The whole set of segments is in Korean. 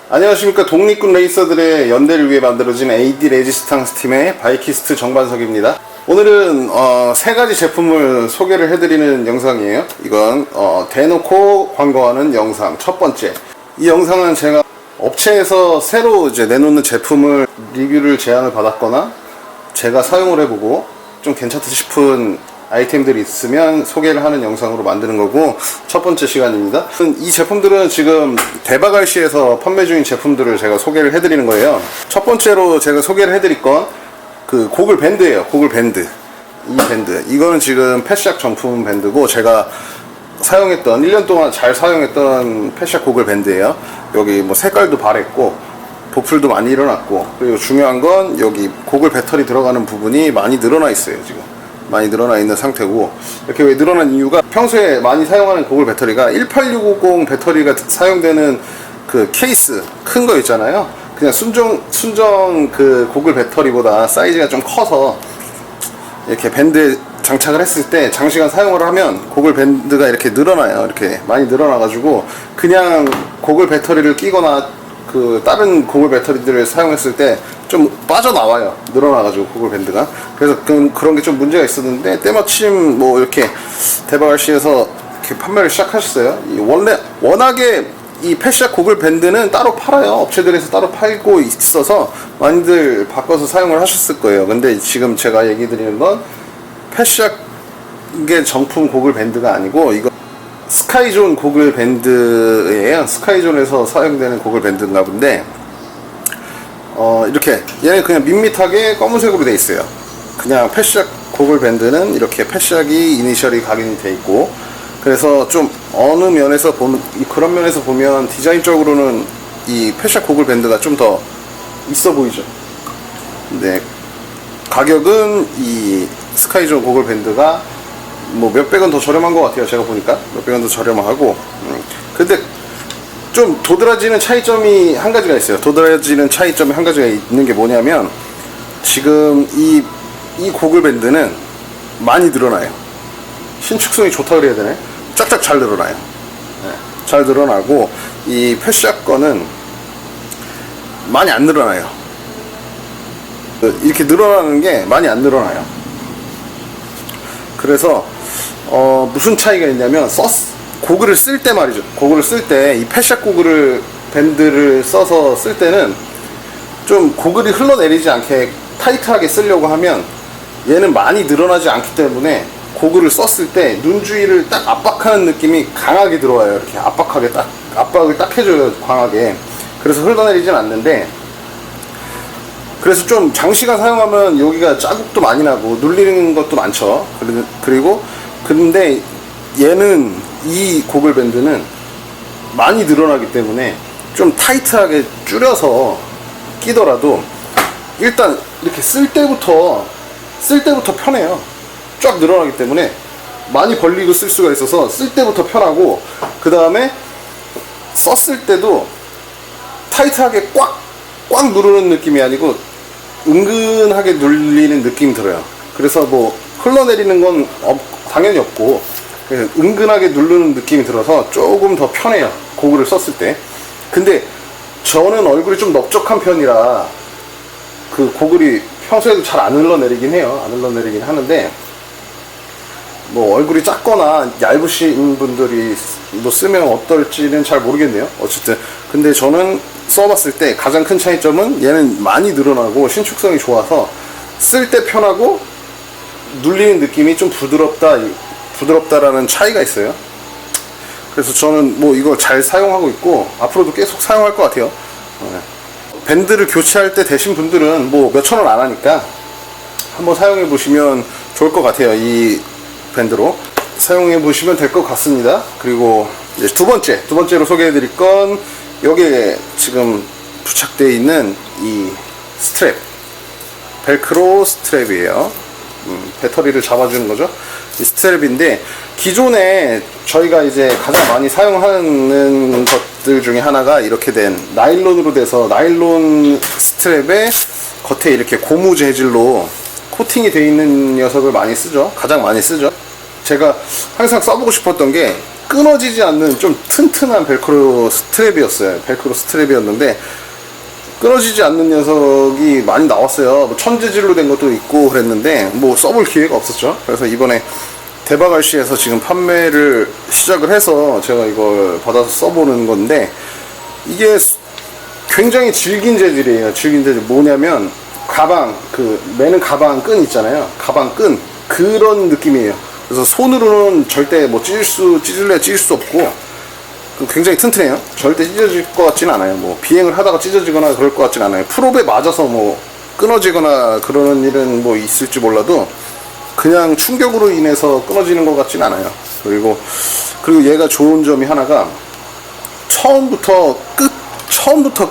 안녕하십니까. 독립군 레이서들의 연대를 위해 만들어진 AD 레지스탕스 팀의 바이키스트 정반석입니다. 오늘은 세 가지 제품을 소개를 해드리는 영상이에요. 이건 대놓고 광고하는 영상 첫 번째. 이 영상은 제가 업체에서 새로 이제 내놓는 제품을 리뷰를 제안을 받았거나 제가 사용을 해보고 좀 괜찮다 싶은 아이템들이 있으면 소개를 하는 영상으로 만드는 거고, 첫 번째 시간입니다. 이 제품들은 지금 대바갈시에서 판매 중인 제품들을 제가 소개를 해드리는 거예요. 첫 번째로 제가 소개를 해드릴 건 그 고글 밴드예요. 고글 밴드. 이 밴드. 이거는 지금 패샥 정품 밴드고, 제가 사용했던 1년 동안 잘 사용했던 패샥 고글 밴드예요. 여기 뭐 색깔도 바랬고 보풀도 많이 일어났고, 그리고 중요한 건 여기 고글 배터리 들어가는 부분이 많이 늘어나 있어요. 지금 많이 늘어나 있는 상태고, 이렇게 왜 늘어난 이유가 평소에 많이 사용하는 고글 배터리가 18650 배터리가 사용되는 그 케이스 큰 거 있잖아요. 그냥 순정 그 고글 배터리보다 사이즈가 좀 커서 이렇게 밴드에 장착을 했을 때 장시간 사용을 하면 고글 밴드가 이렇게 늘어나요. 이렇게 많이 늘어나가지고 그냥 고글 배터리를 끼거나 그 다른 고글 배터리들을 사용했을 때 좀 빠져나와요. 늘어나가지고 고글 밴드가. 그래서 그런 게 좀 문제가 있었는데, 때마침 뭐 이렇게 대바갈시에서 이렇게 판매를 시작하셨어요. 워낙에 이 패샥 고글 밴드는 따로 팔아요. 업체들에서 따로 팔고 있어서 많이들 바꿔서 사용을 하셨을 거예요. 근데 지금 제가 얘기 드리는 건 패샥의 정품 고글 밴드가 아니고, 이거 스카이존 고글 밴드예요. 스카이존에서 사용되는 고글 밴드인가 본데, 이렇게 얘는 그냥 밋밋하게 검은색으로 돼 있어요. 그냥 패샥 고글 밴드는 이렇게 패샥이 이니셜이 각인이 돼 있고, 그래서 좀 어느 면에서 보면, 그런 면에서 보면 디자인적으로는 이 패샥 고글 밴드가 좀 더 있어 보이죠. 근데 가격은 이 스카이존 고글 밴드가 뭐 몇백 원 더 저렴한 것 같아요. 제가 보니까 몇백 원 더 저렴하고. 근데 좀 도드라지는 차이점이 한 가지가 있어요. 도드라지는 차이점이 한 가지가 있는 게 뭐냐면, 지금 이 고글 밴드는 많이 늘어나요. 신축성이 좋다 그래야 되네. 쫙쫙 잘 늘어나요. 네, 잘 늘어나고, 이 패샥 거는 많이 안 늘어나요. 이렇게 늘어나는 게 많이 안 늘어나요. 그래서 무슨 차이가 있냐면, 고글을 쓸 때 말이죠. 고글을 쓸 때 이 패샥 고글을 밴드를 써서 쓸 때는 좀 고글이 흘러내리지 않게 타이트하게 쓰려고 하면 얘는 많이 늘어나지 않기 때문에 고글을 썼을 때 눈 주위를 딱 압박하는 느낌이 강하게 들어와요. 이렇게 압박을 딱 해줘요. 강하게. 그래서 흘러내리진 않는데, 그래서 좀 장시간 사용하면 여기가 자국도 많이 나고 눌리는 것도 많죠. 근데 얘는, 이 고글 밴드는 많이 늘어나기 때문에 좀 타이트하게 줄여서 끼더라도 일단 이렇게 쓸 때부터 편해요. 쫙 늘어나기 때문에 많이 벌리고 쓸 수가 있어서 쓸 때부터 편하고, 그 다음에 썼을 때도 타이트하게 꽉 누르는 느낌이 아니고 은근하게 눌리는 느낌이 들어요. 그래서 뭐 흘러내리는 건 당연히 없고, 은근하게 누르는 느낌이 들어서 조금 더 편해요. 고글을 썼을 때. 근데 저는 얼굴이 좀 넓적한 편이라 그 고글이 평소에도 잘 안 흘러내리긴 해요. 안 흘러내리긴 하는데, 뭐 얼굴이 작거나 얇으신 분들이 뭐 쓰면 어떨지는 잘 모르겠네요. 어쨌든 근데 저는 써봤을 때 가장 큰 차이점은 얘는 많이 늘어나고 신축성이 좋아서 쓸 때 편하고 눌리는 느낌이 좀 부드럽다라는 차이가 있어요. 그래서 저는 뭐 이거 잘 사용하고 있고 앞으로도 계속 사용할 것 같아요. 밴드를 교체할 때 되신 분들은 뭐 몇천 원 안 하니까 한번 사용해 보시면 좋을 것 같아요. 이 밴드로 사용해 보시면 될 것 같습니다. 그리고 이제 두 번째로 소개해 드릴 건 여기에 지금 부착되어 있는 이 스트랩, 벨크로 스트랩이에요. 배터리를 잡아주는 거죠. 이 스트랩인데, 기존에 저희가 이제 가장 많이 사용하는 것들 중에 하나가 이렇게 된 나일론으로 돼서, 나일론 스트랩에 겉에 이렇게 고무 재질로 코팅이 되어 있는 녀석을 많이 쓰죠. 가장 많이 쓰죠. 제가 항상 써보고 싶었던 게 끊어지지 않는 좀 튼튼한 벨크로 스트랩이었어요. 벨크로 스트랩이었는데 끊어지지 않는 녀석이 많이 나왔어요. 뭐 천재질로 된 것도 있고 그랬는데 뭐 써볼 기회가 없었죠. 그래서 이번에 대박RC에서 지금 판매를 시작을 해서 제가 이걸 받아서 써보는 건데, 이게 굉장히 질긴 재질이에요. 질긴 재질 뭐냐면 가방, 그 매는 가방 끈 있잖아요. 가방 끈 그런 느낌이에요. 그래서 손으로는 절대 뭐 찢을 수 없고, 굉장히 튼튼해요. 절대 찢어질 것 같진 않아요. 뭐 비행을 하다가 찢어지거나 그럴 것 같진 않아요. 프롭에 맞아서 뭐 끊어지거나 그러는 일은 뭐 있을지 몰라도 그냥 충격으로 인해서 끊어지는 것 같진 않아요. 그리고 얘가 좋은 점이 하나가 처음부터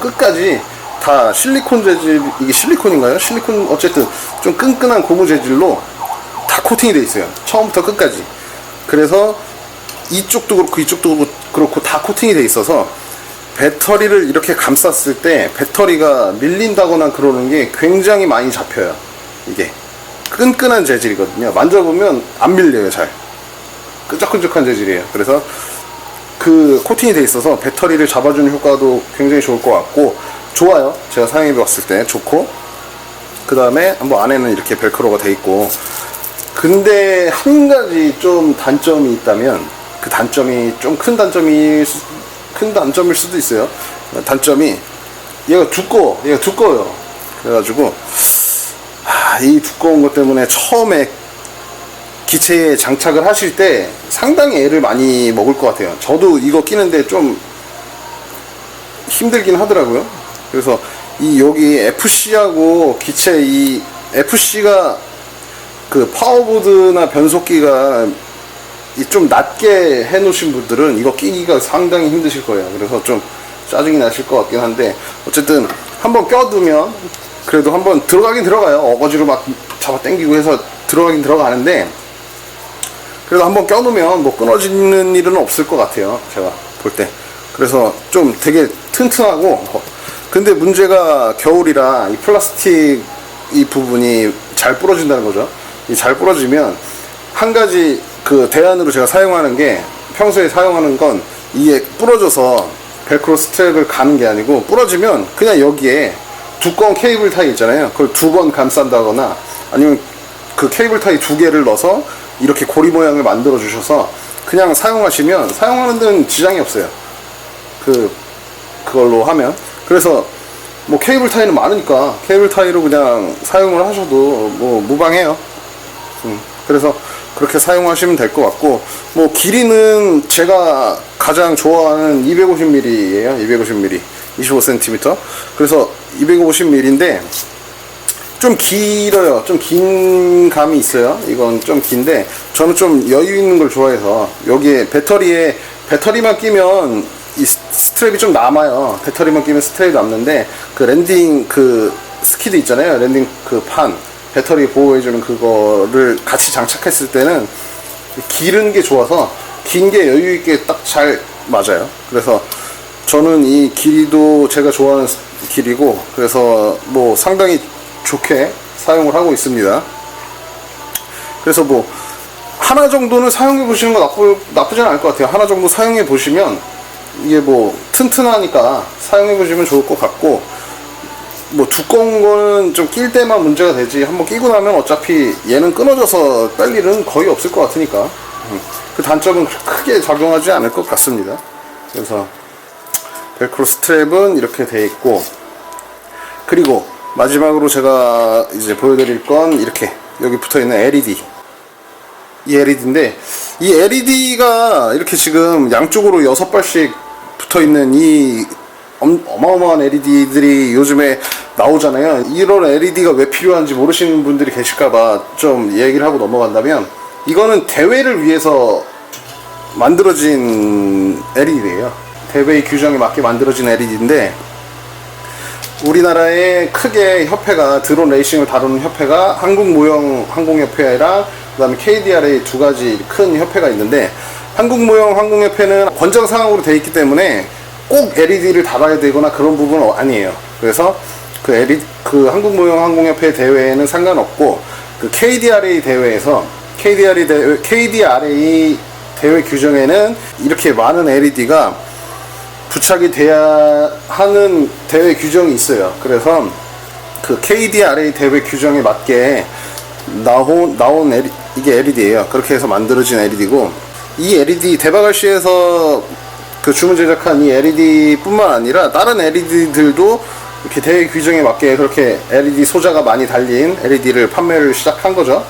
끝까지 다 실리콘 재질, 이게 실리콘인가요? 실리콘, 어쨌든 좀 끈끈한 고무 재질로 다 코팅이 돼 있어요. 처음부터 끝까지. 그래서 이쪽도 그렇고 이쪽도 그렇고 다 코팅이 돼 있어서 배터리를 이렇게 감쌌을 때 배터리가 밀린다거나 그러는 게 굉장히 많이 잡혀요. 이게 끈끈한 재질이거든요. 만져보면 안 밀려요. 잘 끈적끈적한 재질이에요. 그래서 그 코팅이 돼 있어서 배터리를 잡아주는 효과도 굉장히 좋을 것 같고 좋아요. 제가 사용해 봤을 때 좋고, 그 다음에 한번 안에는 이렇게 벨크로가 돼 있고, 근데 한 가지 좀 단점이 있다면 그 단점이 좀 큰 단점일 수도 있어요. 단점이 얘가 두꺼워요. 그래가지고 이 두꺼운 것 때문에 처음에 기체에 장착을 하실 때 상당히 애를 많이 먹을 것 같아요. 저도 이거 끼는데 좀 힘들긴 하더라고요. 그래서 여기 FC하고 기체, 이 FC가 그 파워보드나 변속기가 좀 낮게 해 놓으신 분들은 이거 끼기가 상당히 힘드실 거예요. 그래서 좀 짜증이 나실 것 같긴 한데, 어쨌든 한번 껴두면 그래도 한번 들어가긴 들어가요. 어거지로 막 잡아 당기고 해서 들어가긴 들어가는데, 그래도 한번 껴놓으면 뭐 끊어지는 일은 없을 것 같아요. 제가 볼 때. 그래서 좀 되게 튼튼하고, 근데 문제가 겨울이라 이 플라스틱 이 부분이 잘 부러진다는 거죠. 이 잘 부러지면 한 가지 그 대안으로 제가 사용하는 게, 평소에 사용하는 건 이게 부러져서 벨크로 스트랩을 가는 게 아니고, 부러지면 그냥 여기에 두꺼운 케이블 타이 있잖아요. 그걸 2번 감싼다거나 아니면 그 케이블 타이 2개를 넣어서 이렇게 고리 모양을 만들어 주셔서 그냥 사용하시면, 사용하는 데는 지장이 없어요. 그걸로 하면. 그래서 뭐 케이블 타이는 많으니까 케이블 타이로 그냥 사용을 하셔도 뭐 무방해요. 그래서 그렇게 사용하시면 될 것 같고, 뭐 길이는 제가 가장 좋아하는 250mm예요. 250mm, 25cm. 그래서 250mm인데 좀 길어요. 좀 긴 감이 있어요. 이건 좀 긴데 저는 좀 여유 있는 걸 좋아해서, 여기에 배터리만 끼면 이 스트랩이 좀 남아요. 배터리만 끼면 스트랩이 남는데, 그 랜딩 그 스키드 있잖아요. 랜딩 그 판, 배터리 보호해주는 그거를 같이 장착했을 때는 기른 게 좋아서 긴 게 여유 있게 딱 잘 맞아요. 그래서 저는 이 길이도 제가 좋아하는 길이고, 그래서 뭐 상당히 좋게 사용을 하고 있습니다. 그래서 뭐 하나 정도는 사용해 보시는 거 나쁘진 않을 것 같아요. 하나 정도 사용해 보시면 이게 뭐 튼튼하니까 사용해 보시면 좋을 것 같고, 뭐 두꺼운 거는 좀 낄 때만 문제가 되지, 한번 끼고 나면 어차피 얘는 끊어져서 뺄 일은 거의 없을 것 같으니까 그 단점은 크게 작용하지 않을 것 같습니다. 그래서 벨크로 스트랩은 이렇게 돼 있고, 그리고 마지막으로 제가 이제 보여드릴 건 이렇게 여기 붙어 있는 LED. 이 LED인데, 이 LED가 이렇게 지금 양쪽으로 6발씩 붙어 있는 이 어마어마한 LED들이 요즘에 나오잖아요. 이런 LED가 왜 필요한지 모르시는 분들이 계실까봐 좀 얘기를 하고 넘어간다면, 이거는 대회를 위해서 만들어진 LED예요. 대회 규정에 맞게 만들어진 LED인데, 우리나라에 크게 협회가, 드론 레이싱을 다루는 협회가 한국모형항공협회랑 그 다음에 KDRA 두 가지 큰 협회가 있는데, 한국모형항공협회는 권장사항으로 되어 있기 때문에 꼭 LED를 달아야 되거나 그런 부분은 아니에요. 그래서 그 한국모형항공협회 대회에는 상관없고, 그 KDRA 대회에서 KDRA 대회 규정에는 이렇게 많은 LED가 부착이 돼야 하는 대회 규정이 있어요. 그래서 그 KDRA 대회 규정에 맞게 나온 이게 LED예요. 그렇게 해서 만들어진 LED고, 이 LED 대바갈시에서 그 주문 제작한 이 LED 뿐만 아니라 다른 LED들도 이렇게 대회 규정에 맞게 그렇게 LED 소자가 많이 달린 LED를 판매를 시작한 거죠.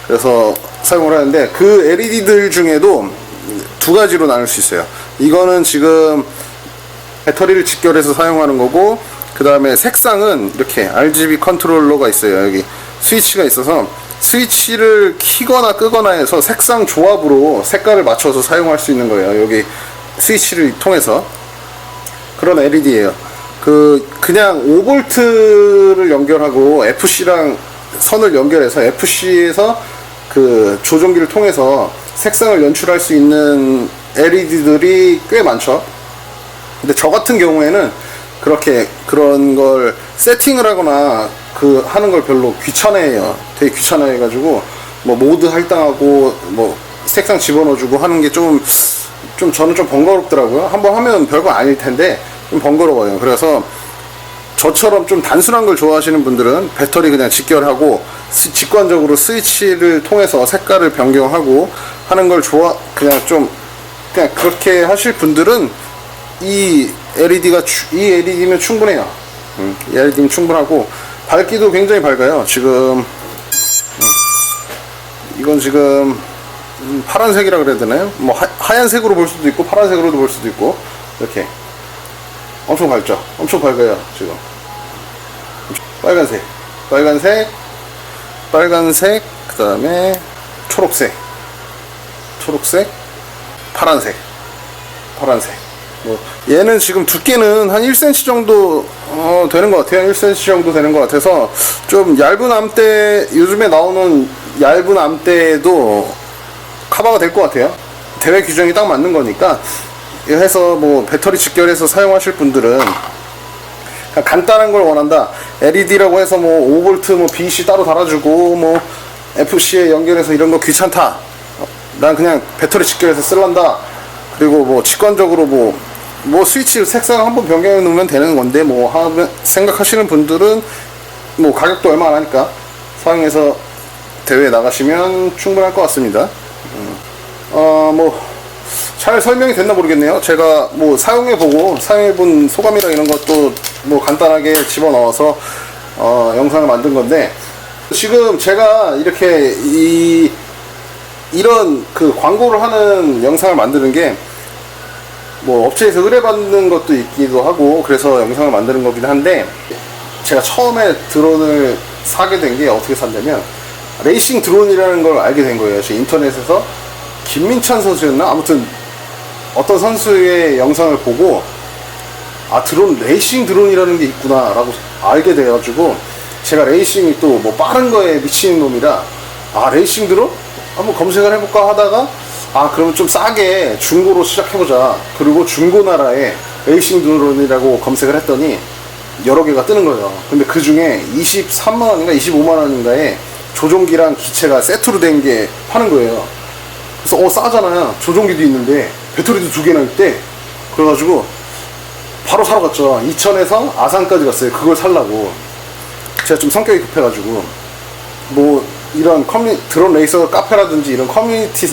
그래서 사용을 하는데, 그 LED들 중에도 두 가지로 나눌 수 있어요. 이거는 지금 배터리를 직결해서 사용하는 거고, 그 다음에 색상은 이렇게 RGB 컨트롤러가 있어요. 여기 스위치가 있어서 스위치를 키거나 끄거나 해서 색상 조합으로 색깔을 맞춰서 사용할 수 있는 거예요. 여기 스위치를 통해서. 그런 LED예요. 그냥 5V를 연결하고 FC랑 선을 연결해서 FC에서 그 조종기를 통해서 색상을 연출할 수 있는 LED들이 꽤 많죠. 근데 저 같은 경우에는 그렇게 그런 걸 세팅을 하거나 하는 걸 별로 귀찮아해요. 되게 귀찮아해가지고 뭐 모드 할당하고 뭐 색상 집어넣어주고 하는 게 좀 저는 좀 번거롭더라고요. 한번 하면 별거 아닐 텐데 좀 번거로워요. 그래서 저처럼 좀 단순한 걸 좋아하시는 분들은 배터리 그냥 직결하고 직관적으로 스위치를 통해서 색깔을 변경하고 하는 걸 그냥 그렇게 하실 분들은 이 LED면 충분해요. 이 LED면 충분하고, 밝기도 굉장히 밝아요. 지금 이건 지금 파란색이라 그래야 되나요? 뭐 하얀색으로 볼 수도 있고 파란색으로도 볼 수도 있고, 이렇게 엄청 밝죠. 엄청 밝아요. 지금 빨간색, 그 다음에 초록색, 파란색. 뭐 얘는 지금 두께는 한 1cm 정도 되는 것 같아요. 1cm 정도 되는 것 같아서 좀 얇은 암대, 요즘에 나오는 얇은 암대도 커버가 될 것 같아요. 대회 규정이 딱 맞는 거니까. 해서 뭐 배터리 직결해서 사용하실 분들은 간단한 걸 원한다, LED라고 해서 뭐 5V 뭐 BC 따로 달아주고 뭐 FC에 연결해서 이런 거 귀찮다, 난 그냥 배터리 직결해서 쓸란다, 그리고 뭐 직관적으로 뭐 스위치 색상 한번 변경해 놓으면 되는 건데 뭐 생각하시는 분들은 뭐 가격도 얼마 안 하니까 사용해서 대회에 나가시면 충분할 것 같습니다. 뭐 잘 설명이 됐나 모르겠네요. 제가 뭐 사용해본 소감이나 이런 것도 뭐 간단하게 집어넣어서 영상을 만든 건데, 지금 제가 이렇게 이런 그 광고를 하는 영상을 만드는 게 뭐 업체에서 의뢰받는 것도 있기도 하고 그래서 영상을 만드는 거긴 한데, 제가 처음에 드론을 사게 된 게 어떻게 샀냐면 레이싱 드론이라는 걸 알게 된 거예요. 제 인터넷에서 김민찬 선수였나? 아무튼 어떤 선수의 영상을 보고 레이싱 드론이라는 게 있구나 라고 알게 돼가지고, 제가 레이싱이 또 뭐 빠른 거에 미치는 놈이라 레이싱 드론? 한번 검색을 해볼까 하다가 그러면 좀 싸게 중고로 시작해보자. 그리고 중고나라에 레이싱 드론이라고 검색을 했더니 여러 개가 뜨는 거예요. 근데 그 중에 23만원인가 25만원인가에 조종기랑 기체가 세트로 된 게 파는 거예요. 그래서 싸잖아요. 조종기도 있는데 배터리도 2개나 있대. 그래가지고 바로 사러 갔죠. 이천에서 아산까지 갔어요. 그걸 살라고. 제가 좀 성격이 급해가지고 뭐 이런 드론 레이서 카페라든지 이런 커뮤니티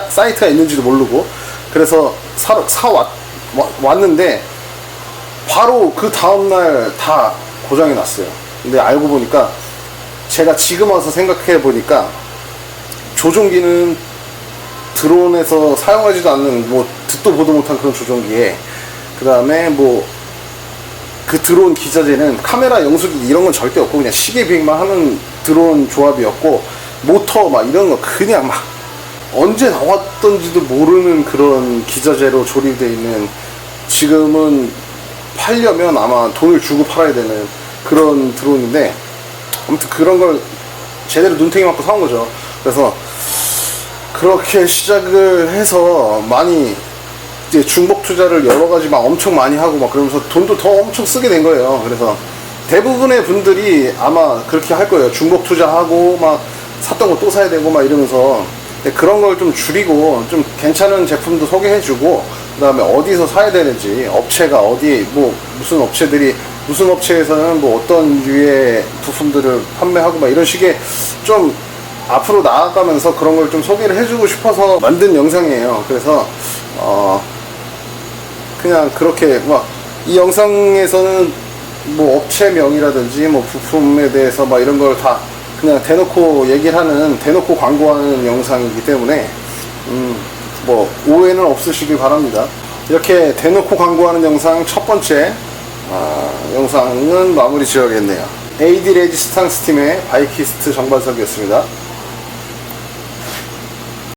사이트가 있는지도 모르고, 그래서 왔는데 바로 그 다음날 다 고장이 났어요. 근데 알고 보니까, 제가 지금 와서 생각해 보니까 조종기는 드론에서 사용하지도 않는 뭐 듣도 보도 못한 그런 조종기에, 그 다음에 뭐 그 드론 기자재는 카메라 영수기 이런 건 절대 없고 그냥 시계 비행만 하는 드론 조합이었고, 모터 막 이런 거 그냥 막 언제 나왔던지도 모르는 그런 기자재로 조립되어 있는, 지금은 팔려면 아마 돈을 주고 팔아야 되는 그런 드론인데, 아무튼 그런 걸 제대로 눈탱이 맞고 사온 거죠. 그래서 그렇게 시작을 해서 많이 이제 중복 투자를 여러 가지 막 엄청 많이 하고 막 그러면서 돈도 더 엄청 쓰게 된 거예요. 그래서 대부분의 분들이 아마 그렇게 할 거예요. 중복 투자하고 막 샀던 거 또 사야 되고 막 이러면서 근데 그런 걸 좀 줄이고 좀 괜찮은 제품도 소개해주고, 그 다음에 어디서 사야 되는지, 업체가 어디, 뭐 무슨 업체들이, 무슨 업체에서는 뭐 어떤 류의 부품들을 판매하고 막 이런 식의 좀 앞으로 나아가면서 그런 걸 좀 소개를 해주고 싶어서 만든 영상이에요. 그래서 그냥 그렇게 막 이 영상에서는 뭐 업체명이라든지 뭐 부품에 대해서 막 이런 걸 다 그냥 대놓고 얘기를 하는, 대놓고 광고하는 영상이기 때문에 뭐 오해는 없으시길 바랍니다. 이렇게 대놓고 광고하는 영상 첫 번째 영상은 마무리 지어야겠네요. AD 레지스탕스 팀의 바이키스트 정반석이었습니다.